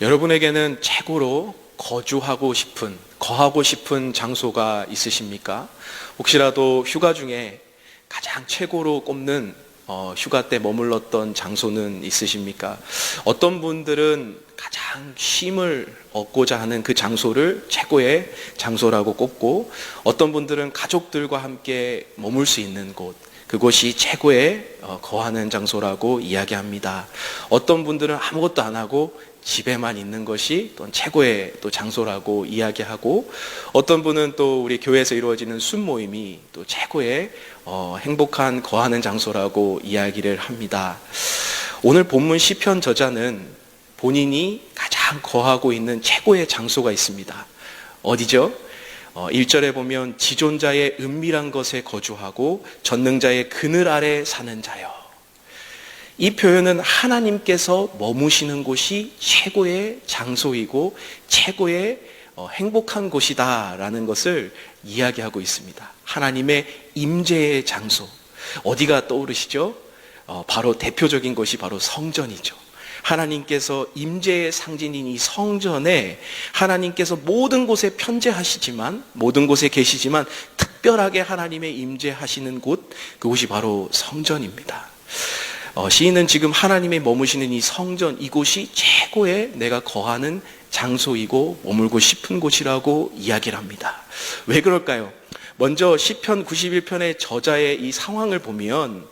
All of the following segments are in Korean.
여러분에게는 최고로 거하고 싶은 장소가 있으십니까? 혹시라도 휴가 중에 가장 최고로 꼽는 휴가 때 머물렀던 장소는 있으십니까? 어떤 분들은 가장 쉼을 얻고자 하는 그 장소를 최고의 장소라고 꼽고, 어떤 분들은 가족들과 함께 머물 수 있는 곳, 그곳이 최고의 거하는 장소라고 이야기합니다. 어떤 분들은 아무것도 안 하고 집에만 있는 것이 또 최고의 또 장소라고 이야기하고, 어떤 분은 또 우리 교회에서 이루어지는 순모임이 또 최고의 행복한 거하는 장소라고 이야기를 합니다. 오늘 본문 시편 저자는 본인이 가장 거하고 있는 최고의 장소가 있습니다. 어디죠? 1절에 보면 지존자의 은밀한 것에 거주하고 전능자의 그늘 아래 사는 자여. 이 표현은 하나님께서 머무시는 곳이 최고의 장소이고 최고의 행복한 곳이다 라는 것을 이야기하고 있습니다. 하나님의 임재의 장소. 어디가 떠오르시죠? 바로 대표적인 것이 바로 성전이죠. 하나님께서 임재의 상징인 이 성전에 하나님께서 모든 곳에 편재하시지만, 모든 곳에 계시지만 특별하게 하나님의 임재하시는 곳, 그곳이 바로 성전입니다. 시인은 지금 하나님의 머무시는 이 성전, 이곳이 최고의 내가 거하는 장소이고 머물고 싶은 곳이라고 이야기를 합니다. 왜 그럴까요? 먼저 시편 91편의 저자의 이 상황을 보면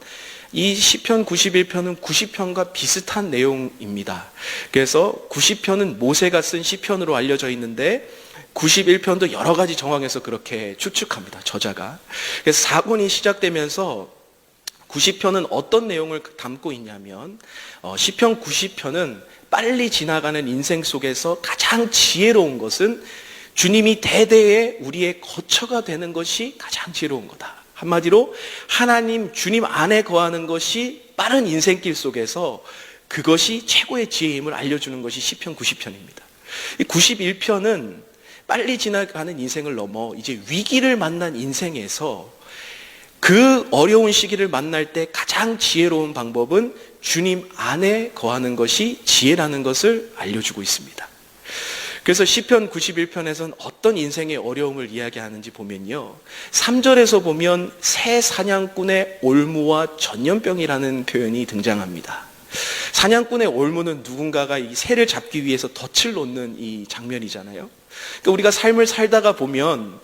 이 시편 91편은 90편과 비슷한 내용입니다. 그래서 90편은 모세가 쓴 시편으로 알려져 있는데 91편도 여러 가지 정황에서 그렇게 추측합니다, 저자가. 그래서 사건이 시작되면서 90편은 어떤 내용을 담고 있냐면, 시편 90편은 빨리 지나가는 인생 속에서 가장 지혜로운 것은 주님이 대대에 우리의 거처가 되는 것이 가장 지혜로운 거다. 한마디로 하나님, 주님 안에 거하는 것이 빠른 인생길 속에서 그것이 최고의 지혜임을 알려주는 것이 시편 90편입니다. 이 91편은 빨리 지나가는 인생을 넘어 이제 위기를 만난 인생에서 그 어려운 시기를 만날 때 가장 지혜로운 방법은 주님 안에 거하는 것이 지혜라는 것을 알려주고 있습니다. 그래서 시편 91편에서는 어떤 인생의 어려움을 이야기하는지 보면요, 3절에서 보면 새 사냥꾼의 올무와 전염병이라는 표현이 등장합니다. 사냥꾼의 올무는 누군가가 이 새를 잡기 위해서 덫을 놓는 이 장면이잖아요. 그러니까 우리가 삶을 살다가 보면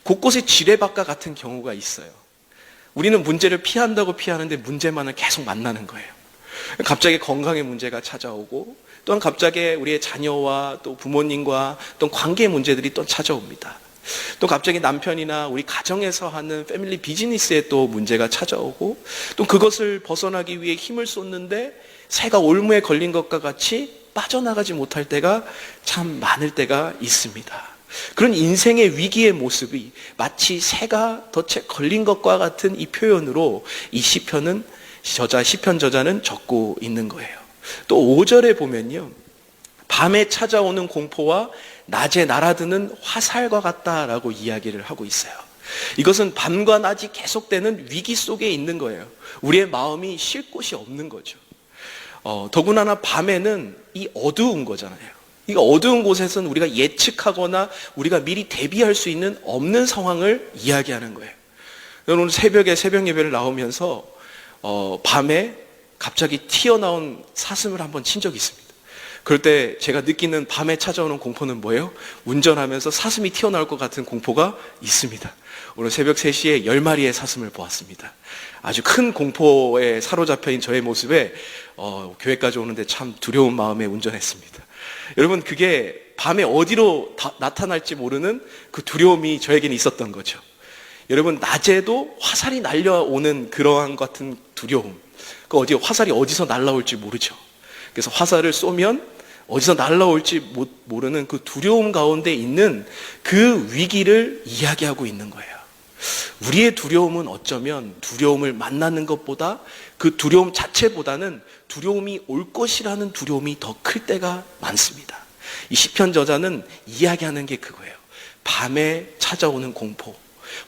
곳곳에 지뢰밭과 같은 경우가 있어요. 우리는 문제를 피한다고 피하는데 문제만을 계속 만나는 거예요. 갑자기 건강의 문제가 찾아오고, 또한 갑자기 우리의 자녀와 또 부모님과 또 관계의 문제들이 또 찾아옵니다. 또 갑자기 남편이나 우리 가정에서 하는 패밀리 비즈니스에 또 문제가 찾아오고, 또 그것을 벗어나기 위해 힘을 쏟는데 새가 올무에 걸린 것과 같이 빠져나가지 못할 때가 참 많을 때가 있습니다. 그런 인생의 위기의 모습이 마치 새가 덫에 걸린 것과 같은 이 표현으로 이 시편 저자는 적고 있는 거예요. 또 5절에 보면요, 밤에 찾아오는 공포와 낮에 날아드는 화살과 같다라고 이야기를 하고 있어요. 이것은 밤과 낮이 계속되는 위기 속에 있는 거예요. 우리의 마음이 쉴 곳이 없는 거죠. 더구나 밤에는 이 어두운 거잖아요. 이 어두운 곳에서는 우리가 예측하거나 우리가 미리 대비할 수 있는 없는 상황을 이야기하는 거예요. 오늘 새벽에 새벽 예배를 나오면서 밤에 갑자기 튀어나온 사슴을 한번 친 적이 있습니다. 그럴 때 제가 느끼는 밤에 찾아오는 공포는 뭐예요? 운전하면서 사슴이 튀어나올 것 같은 공포가 있습니다. 오늘 새벽 3시에 10마리의 사슴을 보았습니다. 아주 큰 공포에 사로잡혀인 저의 모습에 교회까지 오는데 참 두려운 마음에 운전했습니다. 여러분, 그게 밤에 어디로 나타날지 모르는 그 두려움이 저에게는 있었던 거죠. 여러분, 낮에도 화살이 날려오는 그러한 같은 두려움, 화살이 어디서 날라올지 모르죠. 그래서 화살을 쏘면 어디서 날라올지 모르는 그 두려움 가운데 있는 그 위기를 이야기하고 있는 거예요. 우리의 두려움은 어쩌면 두려움을 만나는 것보다, 그 두려움 자체보다는 두려움이 올 것이라는 두려움이 더 클 때가 많습니다. 이 시편 저자는 이야기하는 게 그거예요. 밤에 찾아오는 공포,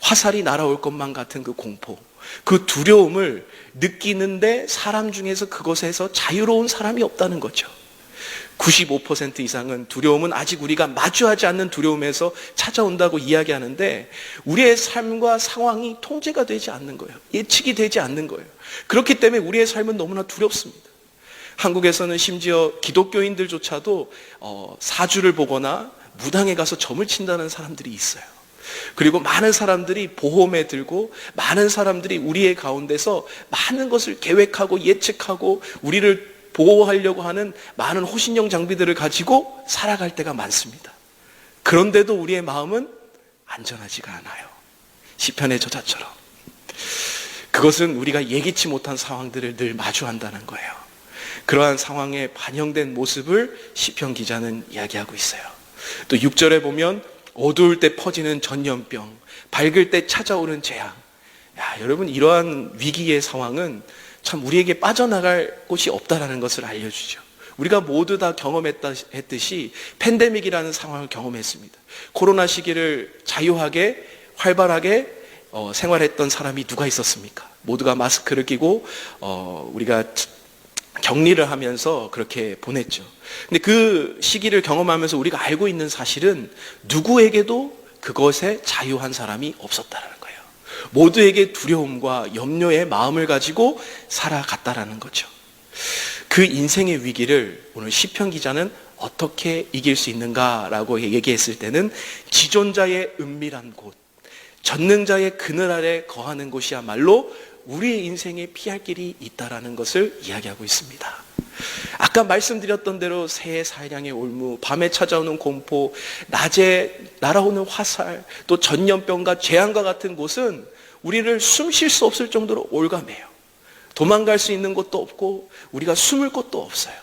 화살이 날아올 것만 같은 그 공포, 그 두려움을 느끼는데 사람 중에서 그것에서 자유로운 사람이 없다는 거죠. 95% 이상은 두려움은 아직 우리가 마주하지 않는 두려움에서 찾아온다고 이야기하는데 우리의 삶과 상황이 통제가 되지 않는 거예요. 예측이 되지 않는 거예요. 그렇기 때문에 우리의 삶은 너무나 두렵습니다. 한국에서는 심지어 기독교인들조차도 사주를 보거나 무당에 가서 점을 친다는 사람들이 있어요. 그리고 많은 사람들이 보험에 들고 많은 사람들이 우리의 가운데서 많은 것을 계획하고 예측하고 우리를 보호하려고 하는 많은 호신용 장비들을 가지고 살아갈 때가 많습니다. 그런데도 우리의 마음은 안전하지가 않아요. 시편의 저자처럼. 그것은 우리가 예기치 못한 상황들을 늘 마주한다는 거예요. 그러한 상황에 반영된 모습을 시편 기자는 이야기하고 있어요. 또 6절에 보면 어두울 때 퍼지는 전염병, 밝을 때 찾아오는 재앙. 여러분, 이러한 위기의 상황은 참 우리에게 빠져나갈 곳이 없다라는 것을 알려주죠. 우리가 모두 다 경험했듯이 팬데믹이라는 상황을 경험했습니다. 코로나 시기를 자유하게 활발하게 생활했던 사람이 누가 있었습니까? 모두가 마스크를 끼고 우리가 격리를 하면서 그렇게 보냈죠. 근데 그 시기를 경험하면서 우리가 알고 있는 사실은 누구에게도 그것에 자유한 사람이 없었다는 거예요. 모두에게 두려움과 염려의 마음을 가지고 살아갔다라는 거죠. 그 인생의 위기를 오늘 시편 기자는 어떻게 이길 수 있는가라고 얘기했을 때는 지존자의 은밀한 곳, 전능자의 그늘 아래 거하는 곳이야말로 우리의 인생에 피할 길이 있다라는 것을 이야기하고 있습니다. 아까 말씀드렸던 대로 새해 사량의 올무, 밤에 찾아오는 공포, 낮에 날아오는 화살, 또 전염병과 재앙과 같은 곳은 우리를 숨 쉴 수 없을 정도로 올가매요. 도망갈 수 있는 곳도 없고 우리가 숨을 곳도 없어요.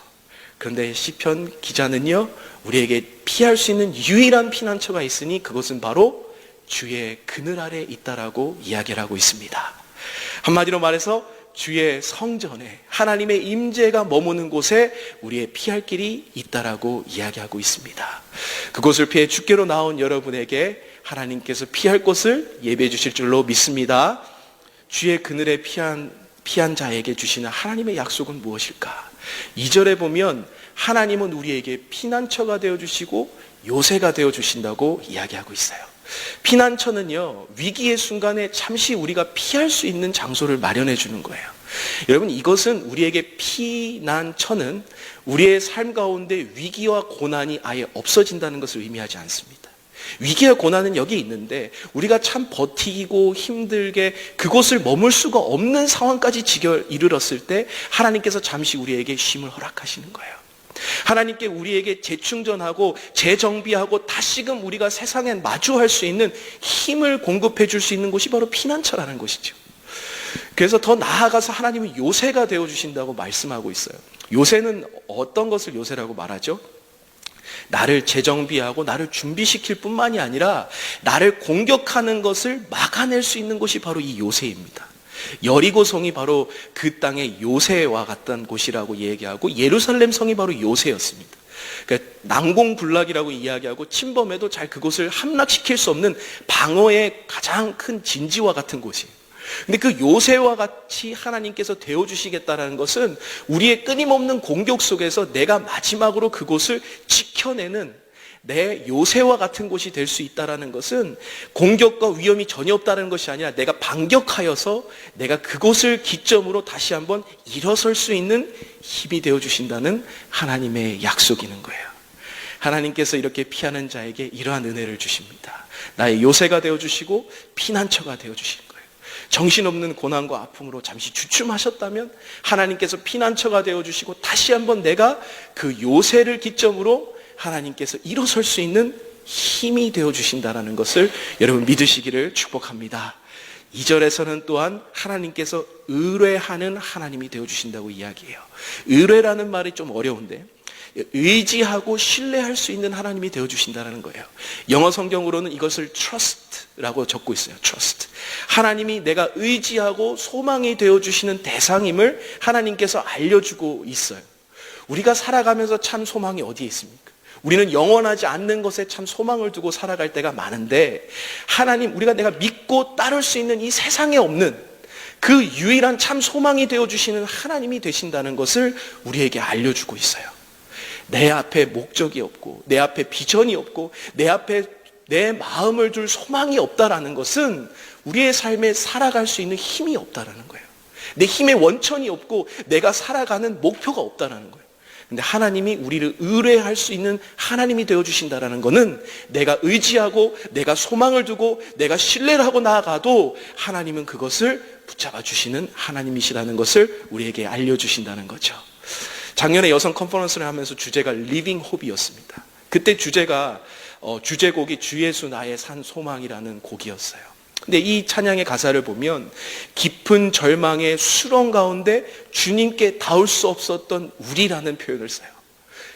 그런데 시편 기자는요, 우리에게 피할 수 있는 유일한 피난처가 있으니 그것은 바로 주의 그늘 아래 있다라고 이야기를 하고 있습니다. 한마디로 말해서 주의 성전에 하나님의 임재가 머무는 곳에 우리의 피할 길이 있다라고 이야기하고 있습니다. 그곳을 피해 주께로 나온 여러분에게 하나님께서 피할 곳을 예배해 주실 줄로 믿습니다. 주의 그늘에 피한 자에게 주시는 하나님의 약속은 무엇일까? 2절에 보면 하나님은 우리에게 피난처가 되어주시고 요새가 되어주신다고 이야기하고 있어요. 피난처는요, 위기의 순간에 잠시 우리가 피할 수 있는 장소를 마련해 주는 거예요. 여러분, 이것은 우리에게 피난처는 우리의 삶 가운데 위기와 고난이 아예 없어진다는 것을 의미하지 않습니다. 위기와 고난은 여기 있는데 우리가 참 버티고 힘들게 그곳을 머물 수가 없는 상황까지 이르렀을 때 하나님께서 잠시 우리에게 쉼을 허락하시는 거예요. 하나님께 우리에게 재충전하고 재정비하고 다시금 우리가 세상에 마주할 수 있는 힘을 공급해 줄 수 있는 곳이 바로 피난처라는 것이죠. 그래서 더 나아가서 하나님은 요새가 되어주신다고 말씀하고 있어요. 요새는 어떤 것을 요새라고 말하죠? 나를 재정비하고 나를 준비시킬 뿐만이 아니라 나를 공격하는 것을 막아낼 수 있는 곳이 바로 이 요새입니다. 여리고 성이 바로 그 땅의 요새와 같던 곳이라고 얘기하고 예루살렘 성이 바로 요새였습니다. 그러니까 난공불락이라고 이야기하고 침범해도 잘 그곳을 함락시킬 수 없는 방어의 가장 큰 진지와 같은 곳이에요. 근데 그 요새와 같이 하나님께서 되어주시겠다는 것은 우리의 끊임없는 공격 속에서 내가 마지막으로 그곳을 지켜내는 내 요새와 같은 곳이 될 수 있다는 것은 공격과 위험이 전혀 없다는 것이 아니라 내가 반격하여서 내가 그곳을 기점으로 다시 한번 일어설 수 있는 힘이 되어주신다는 하나님의 약속이 있는 거예요. 하나님께서 이렇게 피하는 자에게 이러한 은혜를 주십니다. 나의 요새가 되어주시고 피난처가 되어주시는 거예요. 정신없는 고난과 아픔으로 잠시 주춤하셨다면 하나님께서 피난처가 되어주시고 다시 한번 내가 그 요새를 기점으로 하나님께서 일어설 수 있는 힘이 되어주신다는 것을 여러분 믿으시기를 축복합니다. 2절에서는 또한 하나님께서 의뢰하는 하나님이 되어주신다고 이야기해요. 의뢰라는 말이 좀 어려운데 의지하고 신뢰할 수 있는 하나님이 되어주신다는 거예요. 영어 성경으로는 이것을 trust라고 적고 있어요. trust. 하나님이 내가 의지하고 소망이 되어주시는 대상임을 하나님께서 알려주고 있어요. 우리가 살아가면서 참 소망이 어디에 있습니까? 우리는 영원하지 않는 것에 참 소망을 두고 살아갈 때가 많은데 하나님, 우리가 내가 믿고 따를 수 있는 이 세상에 없는 그 유일한 참 소망이 되어주시는 하나님이 되신다는 것을 우리에게 알려주고 있어요. 내 앞에 목적이 없고 내 앞에 비전이 없고 내 앞에 내 마음을 둘 소망이 없다라는 것은 우리의 삶에 살아갈 수 있는 힘이 없다라는 거예요. 내 힘의 원천이 없고 내가 살아가는 목표가 없다라는 거예요. 근데 하나님이 우리를 의뢰할 수 있는 하나님이 되어주신다라는 것은 내가 의지하고 내가 소망을 두고 내가 신뢰를 하고 나아가도 하나님은 그것을 붙잡아 주시는 하나님이시라는 것을 우리에게 알려주신다는 거죠. 작년에 여성 컨퍼런스를 하면서 주제가 Living Hope이었습니다. 그때 주제곡이 주 예수 나의 산 소망이라는 곡이었어요. 근데 이 찬양의 가사를 보면 깊은 절망의 수렁 가운데 주님께 닿을 수 없었던 우리라는 표현을 써요.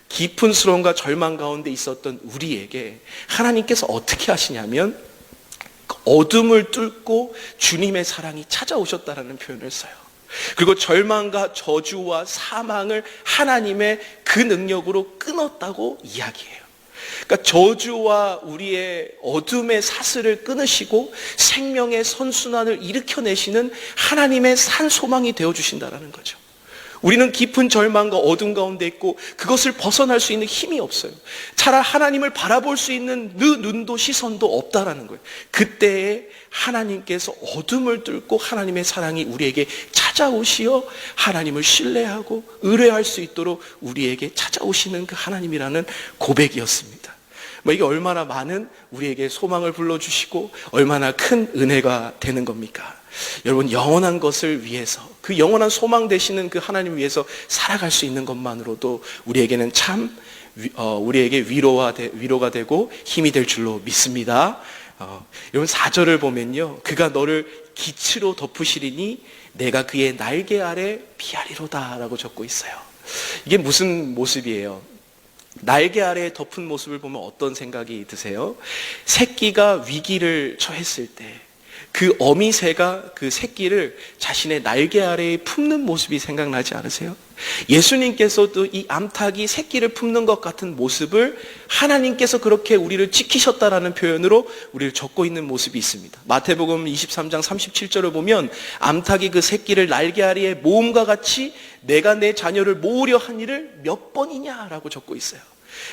깊은 수렁과 절망 가운데 있었던 우리에게 하나님께서 어떻게 하시냐면 어둠을 뚫고 주님의 사랑이 찾아오셨다라는 표현을 써요. 그리고 절망과 저주와 사망을 하나님의 그 능력으로 끊었다고 이야기해요. 그러니까 저주와 우리의 어둠의 사슬을 끊으시고 생명의 선순환을 일으켜내시는 하나님의 산 소망이 되어주신다는 거죠. 우리는 깊은 절망과 어둠 가운데 있고 그것을 벗어날 수 있는 힘이 없어요. 차라리 하나님을 바라볼 수 있는 눈도 시선도 없다라는 거예요. 그때에 하나님께서 어둠을 뚫고 하나님의 사랑이 우리에게 찾아오시어 하나님을 신뢰하고 의뢰할 수 있도록 우리에게 찾아오시는 그 하나님이라는 고백이었습니다. 이게 얼마나 많은 우리에게 소망을 불러주시고 얼마나 큰 은혜가 되는 겁니까? 여러분, 영원한 것을 위해서, 그 영원한 소망 되시는 그 하나님을 위해서 살아갈 수 있는 것만으로도 우리에게는 참 우리에게 위로가 되고 힘이 될 줄로 믿습니다. 여러분, 4절을 보면요, 그가 너를 기치로 덮으시리니 내가 그의 날개 아래 피하리로다 라고 적고 있어요. 이게 무슨 모습이에요? 날개 아래에 덮은 모습을 보면 어떤 생각이 드세요? 새끼가 위기를 처했을 때 그 어미새가 그 새끼를 자신의 날개 아래에 품는 모습이 생각나지 않으세요? 예수님께서도 이 암탉이 새끼를 품는 것 같은 모습을 하나님께서 그렇게 우리를 지키셨다라는 표현으로 우리를 적고 있는 모습이 있습니다. 마태복음 23장 37절을 보면 암탉이 그 새끼를 날개 아래에 모음과 같이 내가 내 자녀를 모으려 한 일을 몇 번이냐라고 적고 있어요.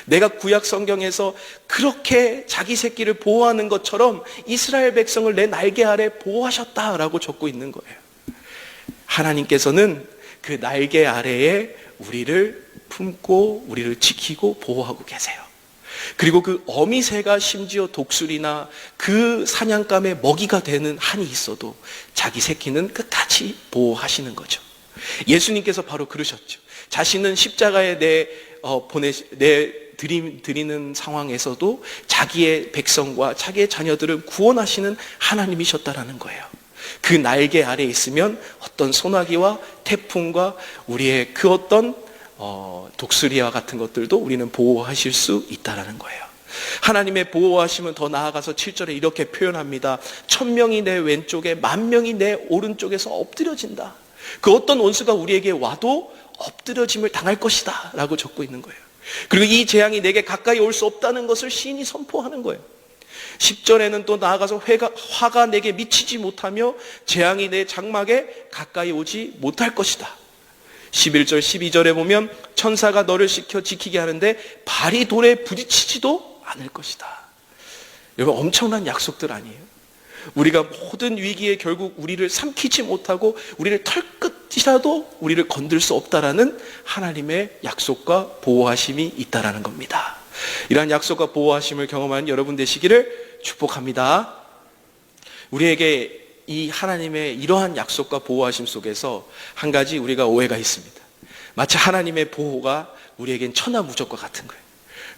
내가 구약 성경에서 그렇게 자기 새끼를 보호하는 것처럼 이스라엘 백성을 내 날개 아래 보호하셨다라고 적고 있는 거예요. 하나님께서는 그 날개 아래에 우리를 품고 우리를 지키고 보호하고 계세요. 그리고 그 어미새가 심지어 독수리나 그 사냥감의 먹이가 되는 한이 있어도 자기 새끼는 끝까지 보호하시는 거죠. 예수님께서 바로 그러셨죠. 자신은 십자가에 드리는 상황에서도 자기의 백성과 자기의 자녀들을 구원하시는 하나님이셨다라는 거예요. 그 날개 아래에 있으면 어떤 소나기와 태풍과 우리의 그 어떤 독수리와 같은 것들도 우리는 보호하실 수 있다라는 거예요. 하나님의 보호하심은 더 나아가서 7절에 이렇게 표현합니다. 1000명이 내 왼쪽에 10,000명이 내 오른쪽에서 엎드려진다. 그 어떤 원수가 우리에게 와도 엎드려짐을 당할 것이다 라고 적고 있는 거예요. 그리고 이 재앙이 내게 가까이 올 수 없다는 것을 시인이 선포하는 거예요. 10절에는 또 나아가서 화가 내게 미치지 못하며 재앙이 내 장막에 가까이 오지 못할 것이다. 11절 12절에 보면 천사가 너를 지키게 하는데 발이 돌에 부딪히지도 않을 것이다. 여러분, 엄청난 약속들 아니에요? 우리가 모든 위기에 결국 우리를 삼키지 못하고 우리를 털끝이라도 우리를 건들 수 없다라는 하나님의 약속과 보호하심이 있다라는 겁니다. 이러한 약속과 보호하심을 경험한 여러분 되시기를 축복합니다. 우리에게 이 하나님의 이러한 약속과 보호하심 속에서 한 가지 우리가 오해가 있습니다. 마치 하나님의 보호가 우리에겐 천하무적과 같은 거예요.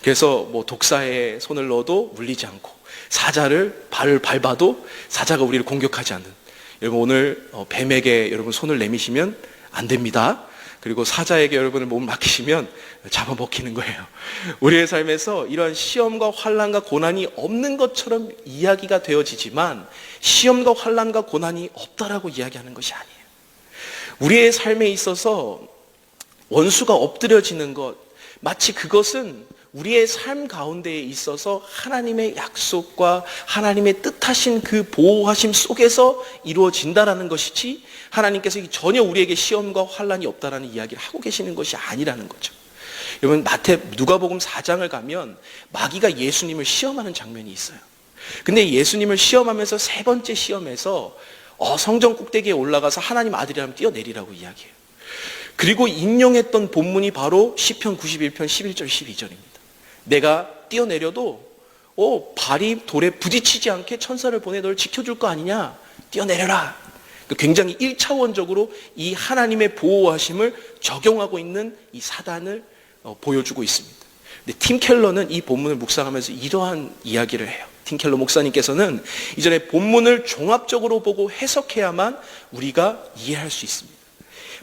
그래서 독사에 손을 넣어도 물리지 않고 사자를 발을 밟아도 사자가 우리를 공격하지 않는, 여러분 오늘 뱀에게 여러분 손을 내미시면 안 됩니다. 그리고 사자에게 여러분을 몸을 맡기시면 잡아먹히는 거예요. 우리의 삶에서 이러한 시험과 환난과 고난이 없는 것처럼 이야기가 되어지지만 시험과 환난과 고난이 없다라고 이야기하는 것이 아니에요. 우리의 삶에 있어서 원수가 엎드려지는 것, 마치 그것은 우리의 삶 가운데에 있어서 하나님의 약속과 하나님의 뜻하신 그 보호하심 속에서 이루어진다라는 것이지, 하나님께서 전혀 우리에게 시험과 환난이 없다라는 이야기를 하고 계시는 것이 아니라는 거죠. 여러분 누가복음 4장을 가면 마귀가 예수님을 시험하는 장면이 있어요. 근데 예수님을 시험하면서 세 번째 시험에서 성전 꼭대기에 올라가서 하나님 아들이라면 뛰어내리라고 이야기해요. 그리고 인용했던 본문이 바로 시편 91편 11절 12절입니다. 내가 뛰어내려도 발이 돌에 부딪히지 않게 천사를 보내 너를 지켜줄 거 아니냐? 뛰어내려라. 굉장히 1차원적으로 이 하나님의 보호하심을 적용하고 있는 이 사단을 보여주고 있습니다. 근데 팀 켈러는 이 본문을 묵상하면서 이러한 이야기를 해요. 팀 켈러 목사님께서는 이전에 본문을 종합적으로 보고 해석해야만 우리가 이해할 수 있습니다.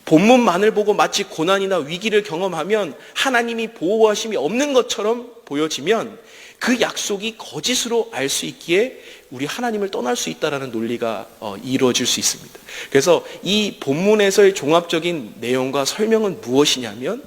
본문만을 보고 마치 고난이나 위기를 경험하면 하나님이 보호하심이 없는 것처럼 보여지면 그 약속이 거짓으로 알 수 있기에 우리 하나님을 떠날 수 있다는 논리가 이루어질 수 있습니다. 그래서 이 본문에서의 종합적인 내용과 설명은 무엇이냐면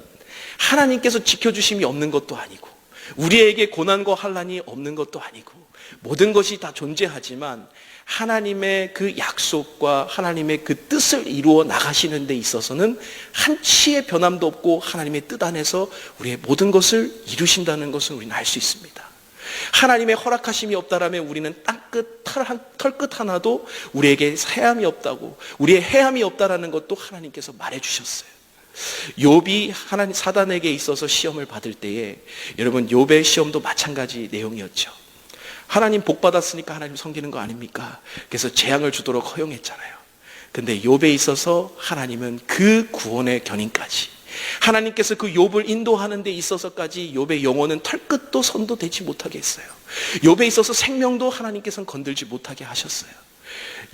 하나님께서 지켜주심이 없는 것도 아니고 우리에게 고난과 환난이 없는 것도 아니고 모든 것이 다 존재하지만 하나님의 그 약속과 하나님의 그 뜻을 이루어 나가시는 데 있어서는 한치의 변함도 없고 하나님의 뜻 안에서 우리의 모든 것을 이루신다는 것을 우리는 알 수 있습니다. 하나님의 허락하심이 없다라면 우리는 땅끝, 털끝 하나도 우리에게 해함이 없다고, 우리의 해함이 없다라는 것도 하나님께서 말해주셨어요. 욥이 사단에게 있어서 시험을 받을 때에 여러분 욥의 시험도 마찬가지 내용이었죠. 하나님 복 받았으니까 하나님 섬기는 거 아닙니까? 그래서 재앙을 주도록 허용했잖아요. 근데 욥에 있어서 하나님은 그 구원의 견인까지, 하나님께서 그 욥을 인도하는 데 있어서까지 욥의 영혼은 털끝도 손도 대지 못하게 했어요. 욥에 있어서 생명도 하나님께서는 건들지 못하게 하셨어요.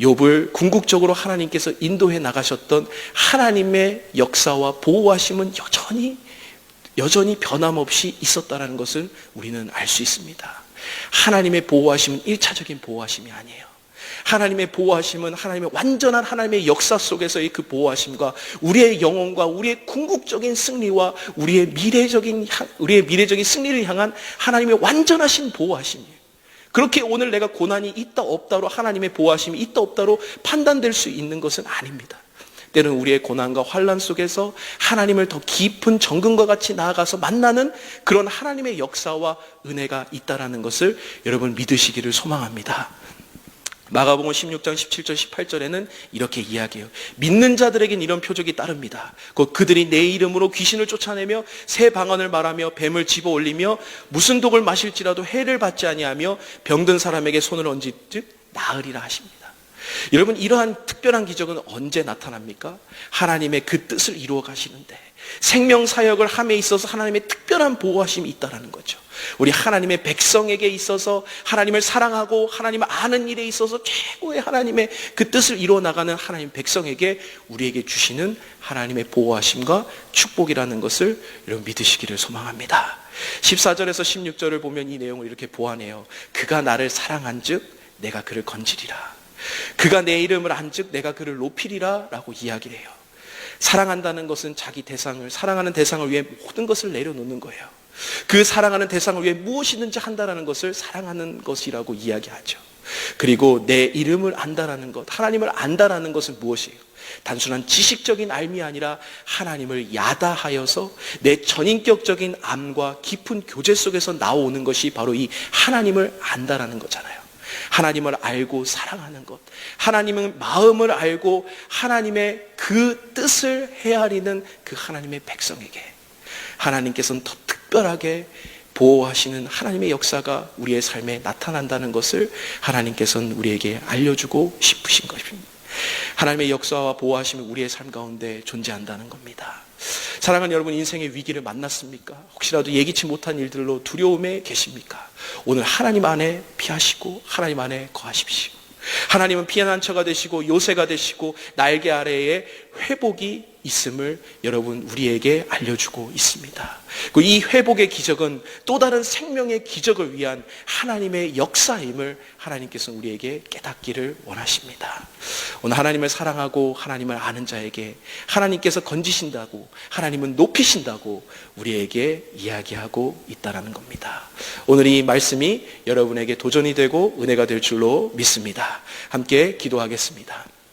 욥을 궁극적으로 하나님께서 인도해 나가셨던 하나님의 역사와 보호하심은 여전히 변함없이 있었다는 것을 우리는 알 수 있습니다. 하나님의 보호하심은 1차적인 보호하심이 아니에요. 하나님의 보호하심은 하나님의 완전한 하나님의 역사 속에서의 그 보호하심과 우리의 영혼과 우리의 궁극적인 승리와 우리의 미래적인 승리를 향한 하나님의 완전하신 보호하심이에요. 그렇게 오늘 내가 고난이 있다 없다로 하나님의 보호하심이 있다 없다로 판단될 수 있는 것은 아닙니다. 때로는 우리의 고난과 환난 속에서 하나님을 더 깊은 정금과 같이 나아가서 만나는 그런 하나님의 역사와 은혜가 있다는 것을 여러분 믿으시기를 소망합니다. 마가복음 16장 17절 18절에는 이렇게 이야기해요. 믿는 자들에겐 이런 표적이 따릅니다. 곧 그들이 내 이름으로 귀신을 쫓아내며 새 방언을 말하며 뱀을 집어 올리며 무슨 독을 마실지라도 해를 받지 아니하며 병든 사람에게 손을 얹은 즉 나으리라 하십니다. 여러분 이러한 특별한 기적은 언제 나타납니까? 하나님의 그 뜻을 이루어 가시는데 생명사역을 함에 있어서 하나님의 특별한 보호하심이 있다는 거죠. 우리 하나님의 백성에게 있어서 하나님을 사랑하고 하나님을 아는 일에 있어서 최고의 하나님의 그 뜻을 이루어 나가는 하나님 백성에게 우리에게 주시는 하나님의 보호하심과 축복이라는 것을 여러분 믿으시기를 소망합니다. 14절에서 16절을 보면 이 내용을 이렇게 보완해요. 그가 나를 사랑한즉 내가 그를 건지리라. 그가 내 이름을 안즉 내가 그를 높이리라 라고 이야기를 해요. 사랑한다는 것은 사랑하는 대상을 위해 모든 것을 내려놓는 거예요. 그 사랑하는 대상을 위해 무엇이든지 한다라는 것을 사랑하는 것이라고 이야기하죠. 그리고 내 이름을 안다라는 것, 하나님을 안다라는 것은 무엇이에요? 단순한 지식적인 알미 아니라 하나님을 야다하여서 내 전인격적인 암과 깊은 교제 속에서 나오는 것이 바로 이 하나님을 안다라는 거잖아요. 하나님을 알고 사랑하는 것, 하나님의 마음을 알고 하나님의 그 뜻을 헤아리는 그 하나님의 백성에게 하나님께서는 더 특별하게 보호하시는 하나님의 역사가 우리의 삶에 나타난다는 것을 하나님께서는 우리에게 알려주고 싶으신 것입니다. 하나님의 역사와 보호하심이 우리의 삶 가운데 존재한다는 겁니다. 사랑하는 여러분, 인생의 위기를 만났습니까? 혹시라도 예기치 못한 일들로 두려움에 계십니까? 오늘 하나님 안에 피하시고 하나님 안에 거하십시오. 하나님은 피난한 처가 되시고 요새가 되시고 날개 아래에 회복이 있음을 여러분 우리에게 알려주고 있습니다. 이 회복의 기적은 또 다른 생명의 기적을 위한 하나님의 역사임을 하나님께서 우리에게 깨닫기를 원하십니다. 오늘 하나님을 사랑하고 하나님을 아는 자에게 하나님께서 건지신다고, 하나님은 높이신다고 우리에게 이야기하고 있다는 겁니다. 오늘 이 말씀이 여러분에게 도전이 되고 은혜가 될 줄로 믿습니다. 함께 기도하겠습니다.